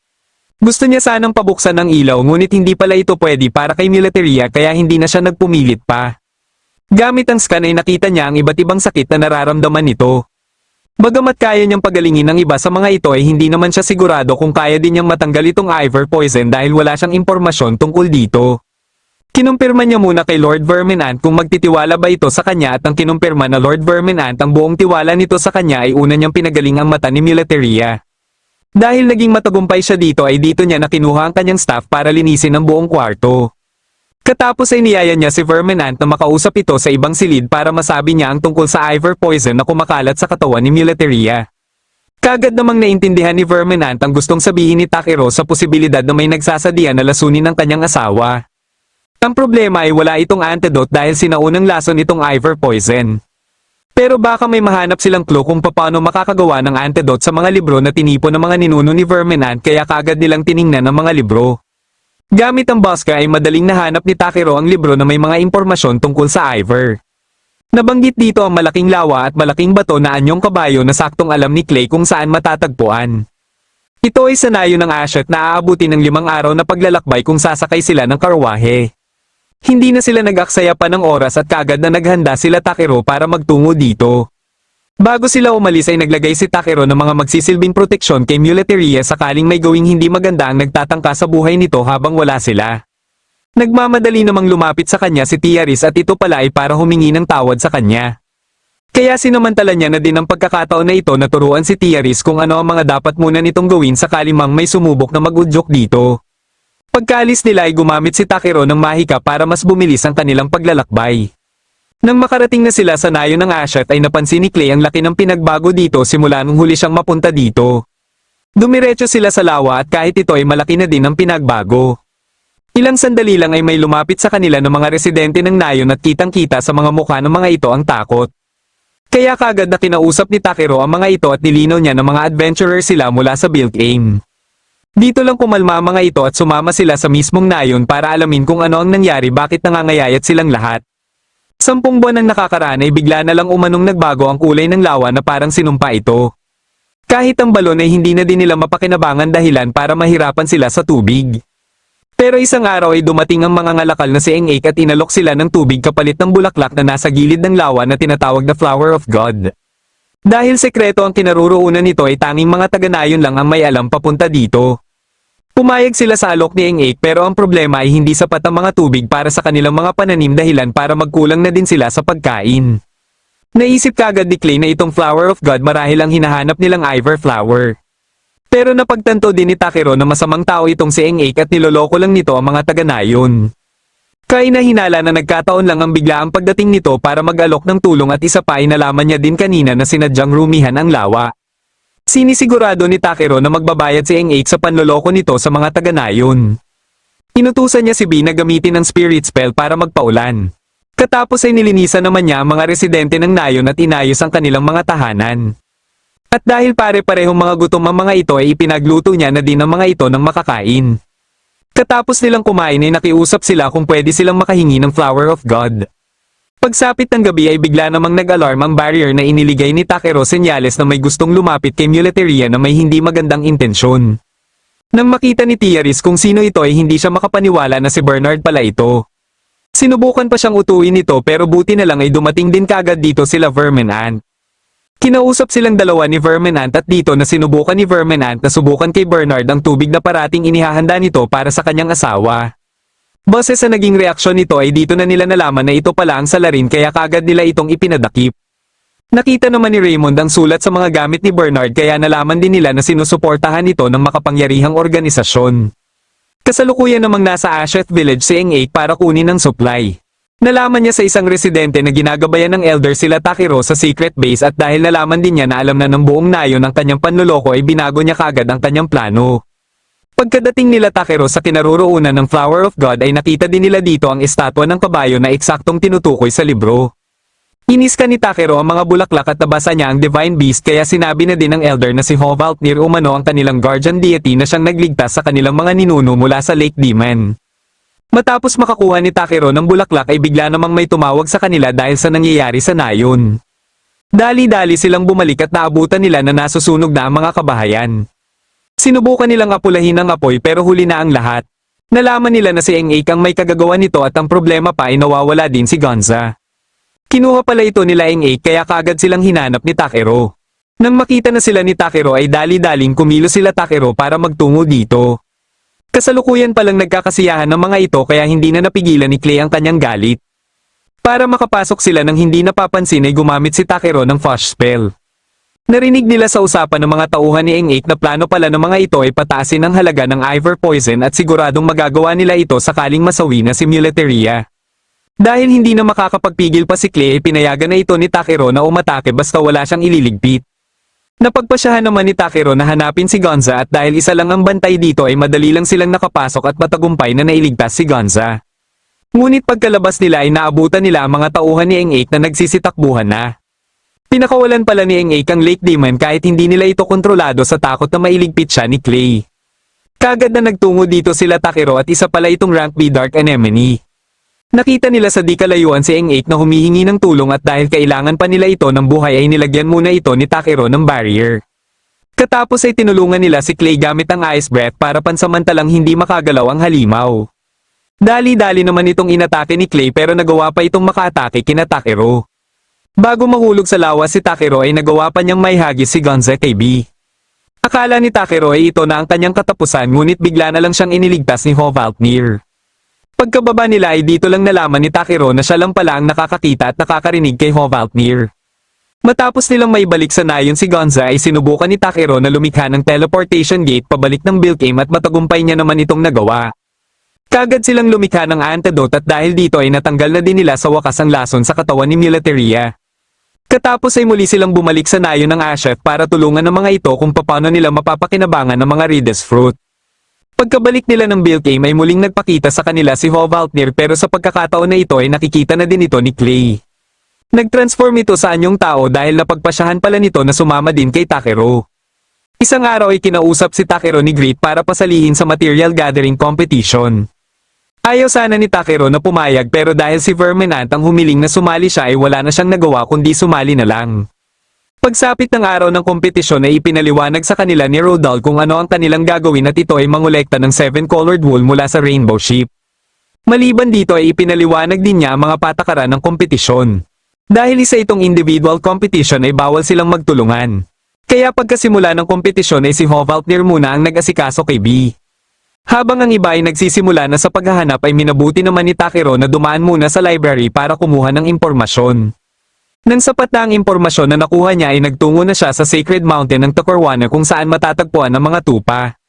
Gusto niya sanang pabuksan ng ilaw ngunit hindi pala ito pwede para kay Muleteria kaya hindi na siya nagpumilit pa. Gamit ang scan ay nakita niya ang iba't ibang sakit na nararamdaman nito. Bagamat kaya niyang pagalingin ang iba sa mga ito ay hindi naman siya sigurado kung kaya din niyang matanggal itong Ivor Poison dahil wala siyang impormasyon tungkol dito. Kinumpirma niya muna kay Lord Verminant kung magtitiwala ba ito sa kanya at ang kinumpirma na Lord Verminant ang buong tiwala nito sa kanya ay una niyang pinagaling ang mata ni Muleteria. Dahil naging matagumpay siya dito ay dito niya nakinuha ang kanyang staff para linisin ang buong kwarto. Katapos ay niyaya niya si Verminant na makausap ito sa ibang silid para masabi niya ang tungkol sa Ivor Poison na kumakalat sa katawan ni Muleteria. Kagad namang naintindihan ni Verminant ang gustong sabihin ni Takero sa posibilidad na may nagsasadya na lasunin ng kanyang asawa. Ang problema ay wala itong antidote dahil sinaunang lason itong Ivor Poison. Pero baka may mahanap silang clue kung paano makakagawa ng antidote sa mga libro na tinipon ng mga ninuno ni Verminant kaya kagad nilang tiningnan ang mga libro. Gamit ang Bosca ay madaling nahanap ni Takero ang libro na may mga impormasyon tungkol sa Ivor. Nabanggit dito ang malaking lawa at malaking bato na anyong kabayo na saktong alam ni Clay kung saan matatagpuan. Ito ay sanayo ng Ashet na aabutin ng 5 araw na paglalakbay kung sasakay sila ng karwahe. Hindi na sila nag-aksaya pa ng oras at kagad na naghanda sila Takero para magtungo dito. Bago sila umalis ay naglagay si Takero ng mga magsisilbing proteksyon kay Muleteria sakaling may gawing hindi maganda ang nagtatangka sa buhay nito habang wala sila. Nagmamadali namang lumapit sa kanya si Tiaris at ito pala ay para humingi ng tawad sa kanya. Kaya sinamantala niya na din ang pagkakataon na ito na turuan si Tiaris kung ano ang mga dapat muna nitong gawin sakaling mang may sumubok na mag-udyok dito. Pagkaalis nila ay gumamit si Takero ng mahika para mas bumilis ang kanilang paglalakbay. Nang makarating na sila sa nayo ng Ashet ay napansin ni Clay ang laki ng pinagbago dito simula nung huli siyang mapunta dito. Dumiretso sila sa lawa at kahit ito ay malaki na din ang pinagbago. Ilang sandali lang ay may lumapit sa kanila ng mga residente ng nayon at kitang-kita sa mga mukha ng mga ito ang takot. Kaya kagad na kinausap ni Takero ang mga ito at nilinaw niya na mga adventurer sila mula sa Bilkane. Dito lang kumalma ang mga ito at sumama sila sa mismong nayon para alamin kung ano ang nangyari bakit nangangayayat silang lahat. 10 buwan ang nakakaraan ay bigla na lang umanong nagbago ang kulay ng lawa na parang sinumpa ito. Kahit ang balon ay hindi na din nila mapakinabangan dahilan para mahirapan sila sa tubig. Pero isang araw ay dumating ang mga ngalakal na si Engek at inalok sila ng tubig kapalit ng bulaklak na nasa gilid ng lawa na tinatawag na Flower of God. Dahil sekreto ang kinaroroonan nito ay tanging mga taga-nayon lang ang may alam papunta dito. Pumayag sila sa alok ni Engek pero ang problema ay hindi sapat ang mga tubig para sa kanilang mga pananim dahilan para magkulang na din sila sa pagkain. Naisip kagad ni Clay na itong Flower of God marahil ang hinahanap nilang Ivor Flower. Pero napagtanto din ni Takero na masamang tao itong si Engek at niloloko lang nito ang mga taga-nayon. Kahinahinala na nagkataon lang ang biglaang pagdating nito para mag-alok ng tulong at isa pa ay nalaman niya din kanina na sinadyang rumihan ang lawa. Sinisigurado ni Takero na magbabayad si Eng-8 sa panloloko nito sa mga taga-nayon. Inutusan niya si B na gamitin ang spirit spell para magpaulan. Katapos ay nilinisan naman niya ang mga residente ng nayon at inayos ang kanilang mga tahanan. At dahil pare-parehong mga gutom ang mga ito ay ipinagluto niya na din ang mga ito ng makakain. Katapos nilang kumain ay nakiusap sila kung pwede silang makahingi ng Flower of God. Pagsapit ng gabi ay bigla namang nag-alarm ang barrier na iniligay ni Takero, senyales na may gustong lumapit kay Muleteria na may hindi magandang intensyon. Nang makita ni Tiaris kung sino ito ay hindi siya makapaniwala na si Bernard pala ito. Sinubukan pa siyang utuin ito pero buti na lang ay dumating din kagad dito sila Verminant. Kinausap silang dalawa ni Verminant at dito na sinubukan ni Verminant na subukan kay Bernard ang tubig na parating inihahanda nito para sa kanyang asawa. Base sa naging reaksyon nito ay dito na nila nalaman na ito pala ang salarin kaya kagad nila itong ipinadakip. Nakita naman ni Raymond ang sulat sa mga gamit ni Bernard kaya nalaman din nila na sinusuportahan ito ng makapangyarihang organisasyon. Kasalukuyan namang nasa Asheth Village si Eng-8 para kunin ang supply. Nalaman niya sa isang residente na ginagabayan ng elder sila Takero sa secret base at dahil nalaman din niya na alam na ng buong nayon ang kanyang panloloko ay binago niya kagad ang kanyang plano. Pagkadating nila Takero sa kinaroroonan ng Flower of God ay nakita din nila dito ang estatwa ng kabayo na eksaktong tinutukoy sa libro. Iniska ni Takero ang mga bulaklak at nabasa niya ang Divine Beast kaya sinabi na din ng elder na si Hovaltnir umano ang kanilang guardian deity na siyang nagligtas sa kanilang mga ninuno mula sa Lake Demon. Matapos makakuha ni Takero ng bulaklak ay bigla namang may tumawag sa kanila dahil sa nangyayari sa nayon. Dali-dali silang bumalik at naabutan nila na nasusunog na ang mga kabahayan. Sinubukan nilang apulahin ang apoy pero huli na ang lahat. Nalaman nila na si Eng-8 ang may kagagawa nito at ang problema pa ay nawawala din si Gonza. Kinuha pala ito nila Eng-8 kaya kagad silang hinanap ni Takero. Nang makita na sila ni Takero ay dali-daling kumilos sila Takero para magtungo dito. Kasalukuyan palang nagkakasiyahan ng mga ito kaya hindi na napigilan ni Clay ang kanyang galit. Para makapasok sila nang hindi napapansin ay gumamit si Takero ng Fush Spell. Narinig nila sa usapan ng mga tauhan ni Eng-8 na plano pala ng mga ito ay pataasin ang halaga ng Ivor Poison at siguradong magagawa nila ito sakaling masawi na si Muleteria. Dahil hindi na makakapagpigil pa si Clay ay pinayagan na ito ni Takero na umatake basta wala siyang ililigpit. Napagpasyahan naman ni Takero na hanapin si Gonza at dahil isa lang ang bantay dito ay madali lang silang nakapasok at matagumpay na nailigtas si Gonza. Ngunit pagkalabas nila ay naabutan nila ang mga tauhan ni Eng-8 na nagsisitakbuhan na. Pinakawalan pala ni Eng-8 ang Lake Demon kahit hindi nila ito kontrolado sa takot na mailigpit siya ni Clay. Kagad na nagtungo dito sila Takero at isa pala itong rank B Dark Anemone. Nakita nila sa di kalayuan si Eng-8 na humihingi ng tulong at dahil kailangan pa nila ito ng buhay ay nilagyan muna ito ni Takero ng barrier. Katapos ay tinulungan nila si Clay gamit ang Ice Breath para pansamantalang hindi makagalaw ang halimaw. Dali-dali naman itong inatake ni Clay pero nagawa pa itong makaatake kina Takero. Bago mahulog sa lawas si Takero ay nagawa pa niyang maihagis si Gonza kay B. Akala ni Takero ay ito na ang kanyang katapusan ngunit bigla na lang siyang iniligtas ni Hovaltnir. Pagkababa nila ay dito lang nalaman ni Takero na siya lang pala ang nakakakita at nakakarinig kay Hovaltnir. Matapos nilang maibalik sa nayon si Gonza ay sinubukan ni Takero na lumikha ng teleportation gate pabalik ng Bilkame at matagumpay niya naman itong nagawa. Kagad silang lumikha ng antidote at dahil dito ay natanggal na din nila sa wakas ang lason sa katawan ni Muleteria. Katapos ay muli silang bumalik sa nayon ng Asheth para tulungan ng mga ito kung paano nila mapapakinabangan ng mga Rides Fruit. Pagkabalik nila ng Bilkame ay muling nagpakita sa kanila si Hovaltnir pero sa pagkakataon na ito ay nakikita na din ito ni Clay. Nag-transform ito sa anyong tao dahil napagpasyahan pala nito na sumama din kay Takero. Isang araw ay kinausap si Takero ni Great para pasalihin sa material gathering competition. Ayaw sana ni Takero na pumayag pero dahil si Verminant ang humiling na sumali siya ay wala na siyang nagawa kundi sumali na lang. Pagsapit ng araw ng kompetisyon ay ipinaliwanag sa kanila ni Rodal kung ano ang kanilang gagawin at ito ay mangolekta ng 7-colored wool mula sa Rainbow Ship. Maliban dito ay ipinaliwanag din niya ang mga patakaran ng kompetisyon. Dahil isa itong individual competition ay bawal silang magtulungan. Kaya pagkasimula ng kompetisyon ay si Hovaltnir muna ang nag-asikaso kay B. Habang ang iba ay nagsisimula na sa paghahanap ay minabuti naman ni Takero na dumaan muna sa library para kumuha ng impormasyon. Nang sapat na ang impormasyon na nakuha niya ay nagtungo na siya sa Sacred Mountain ng Tokorwana kung saan matatagpuan ang mga tupa.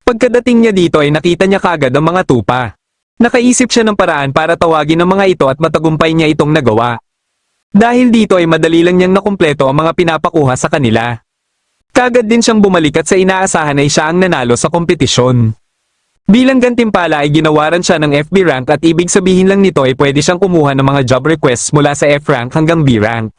Pagkadating niya dito ay nakita niya kagad ang mga tupa. Nakaisip siya ng paraan para tawagin ang mga ito at matagumpay niya itong nagawa. Dahil dito ay madali lang niyang nakumpleto ang mga pinapakuha sa kanila. Kagad din siyang bumalik at sa inaasahan ay siya ang nanalo sa kompetisyon. Bilang gantimpala ay ginawaran siya ng FB rank at ibig sabihin lang nito ay pwede siyang kumuha ng mga job requests mula sa F rank hanggang B rank.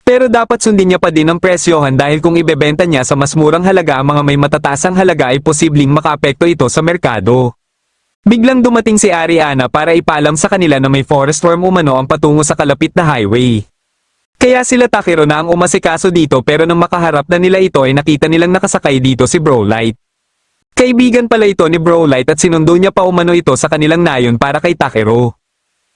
Pero dapat sundin niya pa din ang presyohan dahil kung ibebenta niya sa mas murang halaga ang mga may matataasang halaga ay posibleng makaapekto ito sa merkado. Biglang dumating si Ariana para ipaalam sa kanila na may forest worm umano ang patungo sa kalapit na highway. Kaya sila Takiro na ang umasikaso dito pero nang makaharap na nila ito ay nakita nilang nakasakay dito si Brawlite. Kaibigan pala ito ni Brawlite at sinundo niya pa umano ito sa kanilang nayon para kay Takiro.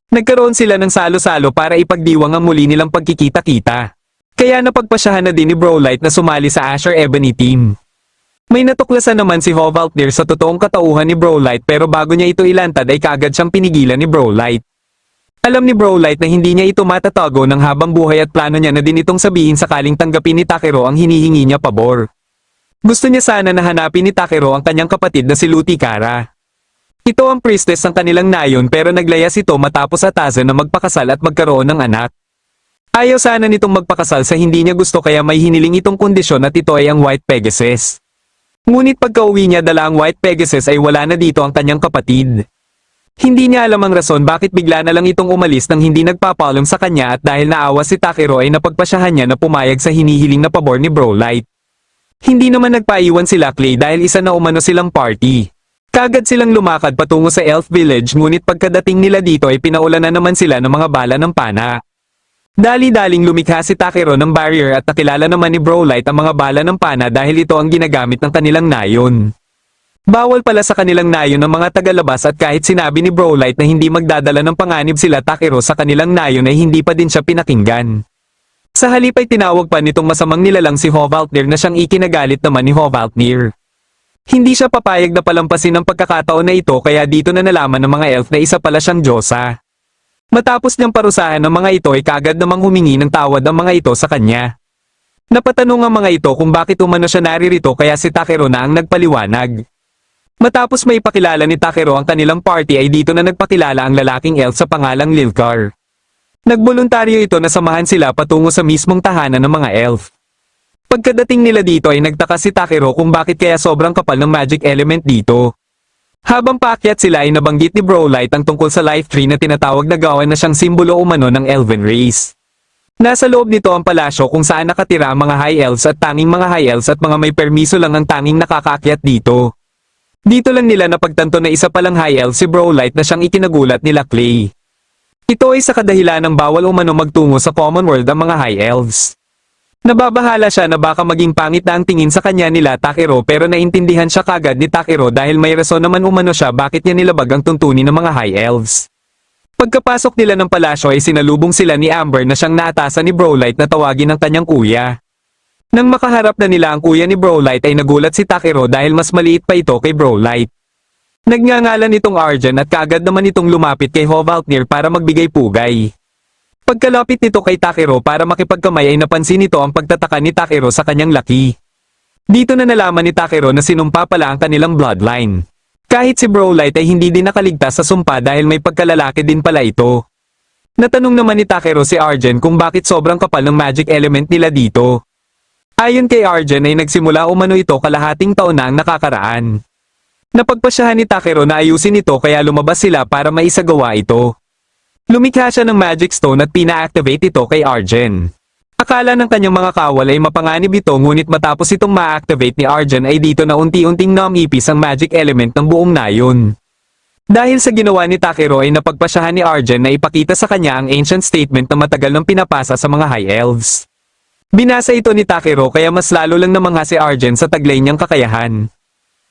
Nagkaroon sila ng salo-salo para ipagdiwang ang muli nilang pagkikita-kita. Kaya napagpasyahan na din ni Brawlite na sumali sa Asher Ebony team. May natuklasan naman si Hovaltnir sa totoong katauhan ni Brawlite pero bago niya ito ilantad ay kaagad siyang pinigilan ni Brawlite. Alam ni Brawlite na hindi niya ito matatago ng habang buhay at plano niya na din itong sabihin sakaling tanggapin ni Takiro ang hinihingi niya pabor. Gusto niya sana na hanapin ni Takiro ang kanyang kapatid na si Lutikara. Ito ang priestess ng kanilang nayon pero naglayas ito matapos atasan na magpakasal at magkaroon ng anak. Ayaw sana nitong magpakasal sa hindi niya gusto kaya may hiniling itong kondisyon at ito ay ang White Pegasus. Ngunit pagka-uwi niya dala ang White Pegasus ay wala na dito ang kanyang kapatid. Hindi niya alam ang rason bakit bigla na lang itong umalis nang hindi nagpapaalam sa kanya at dahil naawa si Takiro ay napagpasyahan niya na pumayag sa hinihiling na pabor ni Brawlite. Hindi naman nagpaiwan sila Clay dahil isa na umano silang party. Kagad silang lumakad patungo sa Elf Village ngunit pagkadating nila dito ay pinaulanan naman sila ng mga bala ng pana. Dali-daling lumikha si Takiro ng barrier at nakilala naman ni Brawlite ang mga bala ng pana dahil ito ang ginagamit ng kanilang nayon. Bawal pala sa kanilang nayon ng mga tagalabas at kahit sinabi ni Brawlite na hindi magdadala ng panganib sila Takiro sa kanilang nayon ay hindi pa din siya pinakinggan. Sa halip ay tinawag pa nitong masamang nilalang si Hovaltnir na siyang ikinagalit naman ni Hovaltnir. Hindi siya papayag na palampasin ang pagkakataon na ito kaya dito na nalaman ng mga elf na isa pala siyang Diyosa. Matapos niyang parusahan ng mga ito ay kaagad namang humingi ng tawad ang mga ito sa kanya. Napatanong ang mga ito kung bakit umano siya naririto kaya si Takiro na ang nagpaliwanag. Matapos may ipakilala ni Takiro ang kanilang party ay dito na nagpakilala ang lalaking elf sa pangalang Lilkar. Nagboluntaryo ito na samahan sila patungo sa mismong tahanan ng mga elf. Pagkadating nila dito ay nagtaka si Takiro kung bakit kaya sobrang kapal ng magic element dito. Habang paakyat sila ay nabanggit ni Brawlite ang tungkol sa life tree na tinatawag na gawan na siyang simbolo umano ng elven race. Nasa loob nito ang palasyo kung saan nakatira ang mga high elves at tanging mga high elves at mga may permiso lang ang tanging nakakaakyat dito. Dito lang nila napagtanto na isa palang high elf si Brawlite na siyang ikinagulat nila Clay. Ito ay sa kadahilan ng bawal umano magtungo sa common world ang mga high elves. Nababahala siya na baka maging pangit na ang tingin sa kanya nila Takiro pero naintindihan siya kagad ni Takiro dahil may rason naman umano siya bakit niya nilabag ang tuntunin ng mga high elves. Pagkapasok nila ng palasyo ay sinalubong sila ni Amber na siyang naatasan ni Brawlite na tawagin ng kanyang kuya. Nang makaharap na nila ang kuya ni Brawlite ay nagulat si Takiro dahil mas maliit pa ito kay Brawlite. Nagngangalan itong Arjen at kaagad naman itong lumapit kay Hovaltnir para magbigay pugay. Pagkalapit nito kay Takiro para makipagkamay ay napansin nito ang pagtataka ni Takiro sa kanyang laki. Dito na nalaman ni Takiro na sinumpa pala ang kanilang bloodline. Kahit si Brawlite ay hindi din nakaligtas sa sumpa dahil may pagkalalaki din pala ito. Natanong naman ni Takiro si Arjen kung bakit sobrang kapal ng magic element nila dito. Ayon kay Arjen ay nagsimula umano ito kalahating taon na ang nakakaraan. Napagpasyahan ni Takiro na ayusin ito kaya lumabas sila para maisagawa ito. Lumikha siya ng magic stone at pina-activate ito kay Arjen. Akala ng kanyang mga kawal ay mapanganib ito ngunit matapos itong ma-activate ni Arjen ay dito na unti-unting namipis ang magic element ng buong nayon. Dahil sa ginawa ni Takiro ay napagpasyahan ni Arjen na ipakita sa kanya ang ancient statement na matagal nang pinapasa sa mga high elves. Binasa ito ni Takiro kaya mas lalo lang namangha si Arjen sa taglay niyang kakayahan.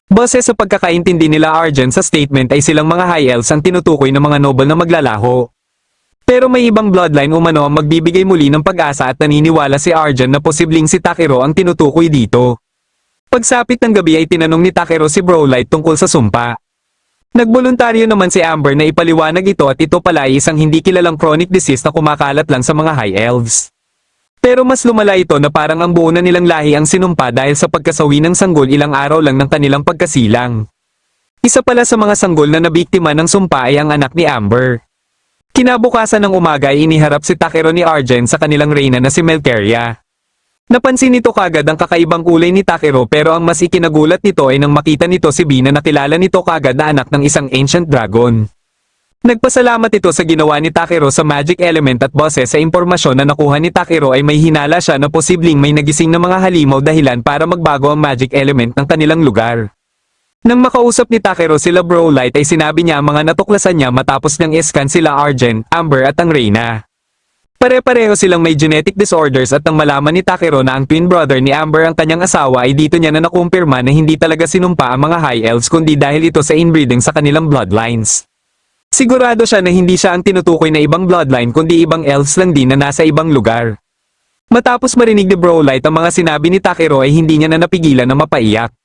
Base sa pagkakaintindi nila Arjen sa statement ay silang mga high elves ang tinutukoy ng mga noble na maglalaho. Pero may ibang bloodline umano ang magbibigay muli ng pag-asa at naniniwala si Arjen na posibleng si Takiro ang tinutukoy dito. Pagsapit ng gabi ay tinanong ni Takiro si Brawlite tungkol sa sumpa. Nagboluntaryo naman si Amber na ipaliwanag ito at ito pala ay isang hindi kilalang chronic disease na kumakalat lang sa mga high elves. Pero mas lumala ito na parang ang buo na nilang lahi ang sinumpa dahil sa pagkasawi ng sanggol ilang araw lang ng kanilang pagkasilang. Isa pala sa mga sanggol na nabiktima ng sumpa ay ang anak ni Amber. Kinabukasan ng umaga ay iniharap si Takero ni Arjen sa kanilang reyna na si Melcaria. Napansin nito kagad ang kakaibang kulay ni Takero pero ang mas ikinagulat nito ay nang makita nito si B na nakilala nito kagad na anak ng isang ancient dragon. Nagpasalamat ito sa ginawa ni Takero sa magic element at base sa impormasyon na nakuha ni Takero ay may hinala siya na posibleng may nagising na mga halimaw dahilan para magbago ang magic element ng kanilang lugar. Nang makausap ni Takero sila Brawlite ay sinabi niya ang mga natuklasan niya matapos niyang iscan sila Arjen, Amber at ang Reyna. Pare-pareho silang may genetic disorders at nang malaman ni Takero na ang twin brother ni Amber ang kanyang asawa ay dito niya na nakumpirma na hindi talaga sinumpa ang mga High Elves kundi dahil ito sa inbreeding sa kanilang bloodlines. Sigurado siya na hindi siya ang tinutukoy na ibang bloodline kundi ibang elves lang din na nasa ibang lugar. Matapos marinig ni Brawlite ang mga sinabi ni Takero ay hindi niya na napigilan na mapaiyak.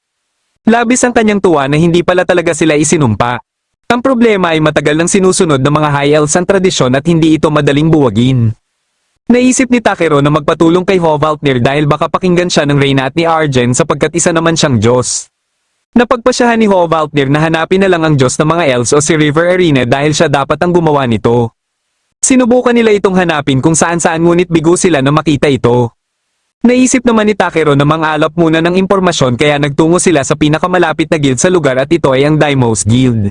Labis ang kanyang tuwa na hindi pala talaga sila isinumpa. Ang problema ay matagal nang sinusunod ng mga High Elves ang tradisyon at hindi ito madaling buwagin. Naisip ni Takero na magpatulong kay Hovaltnir dahil baka pakinggan siya ng Reyna at ni Arjen sapagkat isa naman siyang Diyos. Napagpasyahan ni Hovaltnir na hanapin na lang ang Diyos ng mga Elves o si River Arena dahil siya dapat ang gumawa nito. Sinubukan nila itong hanapin kung saan-saan ngunit bigo sila na makita ito. Naisip naman ni Takero na mangalap muna ng impormasyon kaya nagtungo sila sa pinakamalapit na guild sa lugar at ito ay ang Deimos Guild.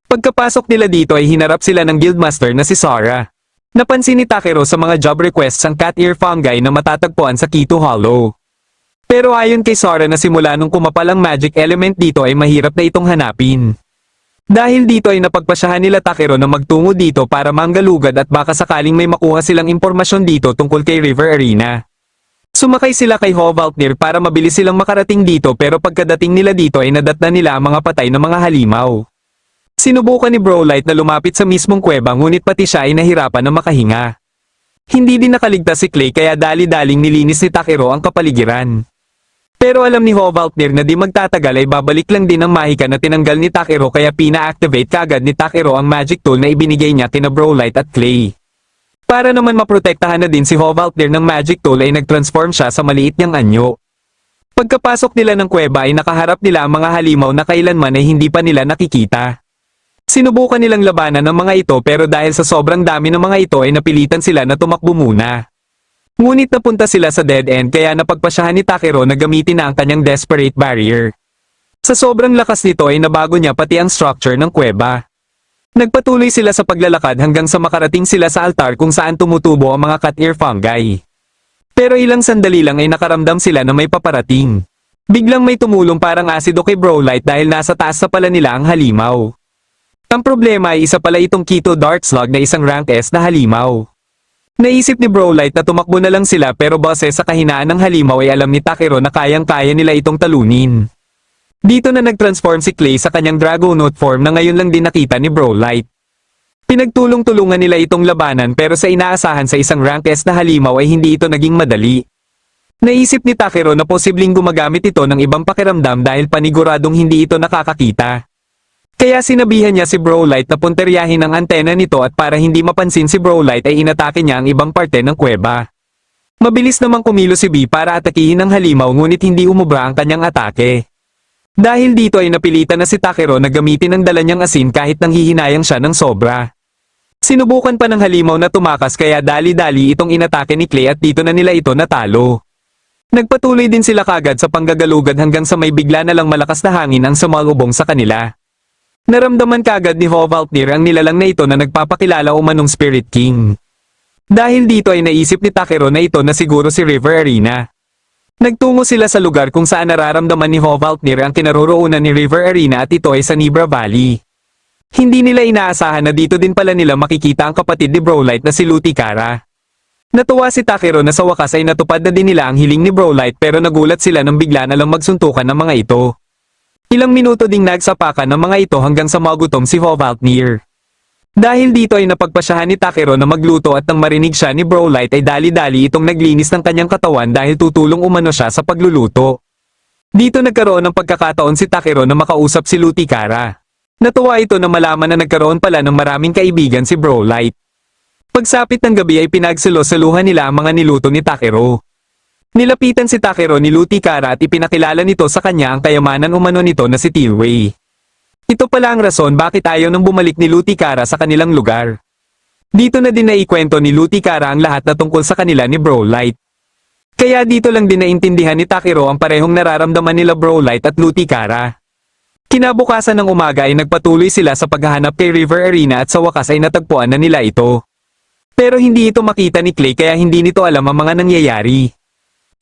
Pagkapasok nila dito ay hinarap sila ng guildmaster na si Sora. Napansin ni Takero sa mga job requests ang cat ear fungi na matatagpuan sa Kitu Hollow. Pero ayon kay Sora na simula nung kumapal ang magic element dito ay mahirap na itong hanapin. Dahil dito ay napagpasyahan nila Takero na magtungo dito para manggalugad at baka sakaling may makuha silang impormasyon dito tungkol kay River Arena. Sumakay sila kay Hovaltnir para mabilis silang makarating dito pero pagkadating nila dito ay nadatnan nila ang mga patay na mga halimaw. Sinubukan ni Brawlite na lumapit sa mismong kuweba ngunit pati siya ay nahirapan na makahinga. Hindi din nakaligtas si Clay kaya dali-daling nilinis ni Takero ang kapaligiran. Pero alam ni Hovaltnir na di magtatagal ay babalik lang din ang mahika na tinanggal ni Takero kaya pina-activate kagad ni Takero ang magic tool na ibinigay niya kina Brawlite at Clay. Para naman maprotektahan na din si Hovaltnir ng magic tool ay nagtransform siya sa maliit niyang anyo. Pagkapasok nila ng kuweba ay nakaharap nila ang mga halimaw na kailanman ay hindi pa nila nakikita. Sinubukan nilang labanan ng mga ito pero dahil sa sobrang dami ng mga ito ay napilitan sila na tumakbo muna. Ngunit napunta sila sa dead end kaya napagpasyahan ni Takero na gamitin na ang kanyang desperate barrier. Sa sobrang lakas nito ay nabago niya pati ang structure ng kuweba. Nagpatuloy sila sa paglalakad hanggang sa makarating sila sa altar kung saan tumutubo ang mga cat ear fungi. Pero ilang sandali lang ay nakaramdam sila na may paparating. Biglang may tumulong parang asido kay Brawlite dahil nasa taas na pala nila ang halimaw. Ang problema ay isa pala itong Keto Dark Slug na isang rank S na halimaw. Naisip ni Brawlite na tumakbo na lang sila pero base sa kahinaan ng halimaw ay alam ni Takero na kayang-kaya nila itong talunin. Dito na nagtransform si Clay sa kanyang Dragonaut form na ngayon lang din nakita ni Brawlite. Pinagtulong-tulungan nila itong labanan pero sa inaasahan sa isang rank S na halimaw ay hindi ito naging madali. Naisip ni Takero na posibleng gumagamit ito ng ibang pakiramdam dahil paniguradong hindi ito nakakakita. Kaya sinabihan niya si Brawlite na punteryahin ang antena nito at para hindi mapansin si Brawlite ay inatake niya ang ibang parte ng kuweba. Mabilis namang kumilos si B para atakihin ang halimaw ngunit hindi umubra ang kanyang atake. Dahil dito ay napilitan na si Takero na gamitin ang dala niyang asin kahit nanghihinayang siya ng sobra. Sinubukan pa ng halimaw na tumakas kaya dali-dali itong inatake ni Clay at dito na nila ito natalo. Nagpatuloy din sila kagad sa panggagalugad hanggang sa may bigla na lang malakas na hangin ang sumalubong sa kanila. Naramdaman kagad ni Hovaltnir ang nilalang na ito na nagpapakilala umanong Spirit King. Dahil dito ay naisip ni Takero na ito na siguro si River Arena. Nagtungo sila sa lugar kung saan nararamdaman ni Hovaltnir ang kinaroroonan ni River Arena at ito ay sa Nibra Valley. Hindi nila inaasahan na dito din pala nila makikita ang kapatid ni Brawlite na si Lutikara. Natuwa si Takero na sa wakas ay natupad na din nila ang hiling ni Brawlite pero nagulat sila nang bigla na lang magsuntukan ng mga ito. Ilang minuto ding nagsapakan ng mga ito hanggang sa magutom si Hovaltnir. Dahil dito ay napagpasyahan ni Takero na magluto at nang marinig siya ni Brawlite ay dali-dali itong naglinis ng kanyang katawan dahil tutulong umano siya sa pagluluto. Dito nagkaroon ng pagkakataon si Takero na makausap si Lutikara. Natuwa ito na malaman na nagkaroon pala ng maraming kaibigan si Brawlite. Pagsapit ng gabi ay pinagsalusaluhan nila ang mga niluto ni Takero. Nilapitan si Takero ni Lutikara at ipinakilala nito sa kanya ang kayamanan umano nito na si Tilway. Ito pala ang rason bakit ayaw nang bumalik ni Lutikara sa kanilang lugar. Dito na din naikwento ni Lutikara ang lahat na tungkol sa kanila ni Brawlite. Kaya dito lang din naintindihan ni Takiro ang parehong nararamdaman nila Brawlite at Lutikara. Kinabukasan ng umaga ay nagpatuloy sila sa paghahanap kay River Arena at sa wakas ay natagpuan na nila ito. Pero hindi ito makita ni Clay kaya hindi nito alam ang mga nangyayari.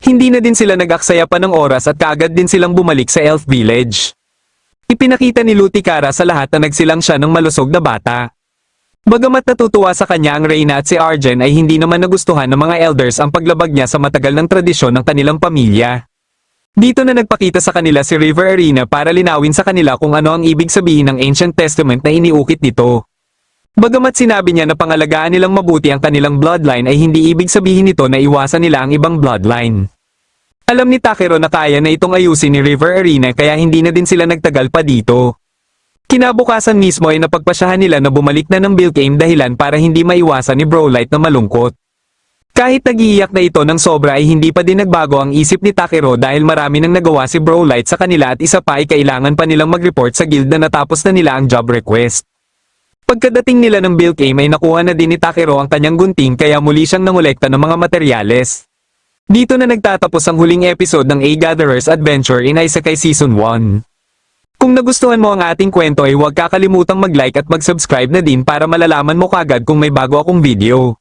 Hindi na din sila nag-aksaya pa ng oras at kaagad din silang bumalik sa Elf Village. Ipinakita ni Lutikara sa lahat na nagsilang siya ng malusog na bata. Bagamat natutuwa sa kanya ang Reyna at si Arjen ay hindi naman nagustuhan ng mga elders ang paglabag niya sa matagal ng tradisyon ng kanilang pamilya. Dito na nagpakita sa kanila si River Arena para linawin sa kanila kung ano ang ibig sabihin ng Ancient Testament na iniukit nito. Bagamat sinabi niya na pangalagaan nilang mabuti ang kanilang bloodline ay hindi ibig sabihin nito na iwasan nila ang ibang bloodline. Alam ni Takiro na kaya na itong ayusin ni River Arena kaya hindi na din sila nagtagal pa dito. Kinabukasan mismo ay napagpasyahan nila na bumalik na ng Bilkame dahilan para hindi maiwasan ni Brawlite na malungkot. Kahit nag-iiyak na ito ng sobra ay hindi pa din nagbago ang isip ni Takiro dahil marami nang nagawa si Brawlite sa kanila at isa pa ay kailangan pa nilang mag-report sa guild na natapos na nila ang job request. Pagkadating nila ng Bilkame ay nakuha na din ni Takiro ang kanyang gunting kaya muli siyang nangolekta ng mga materyales. Dito na nagtatapos ang huling episode ng A-Gatherer's Adventure in Isekai Season 1. Kung nagustuhan mo ang ating kwento ay huwag kakalimutang mag-like at mag-subscribe na din para malalaman mo kagad kung may bago akong video.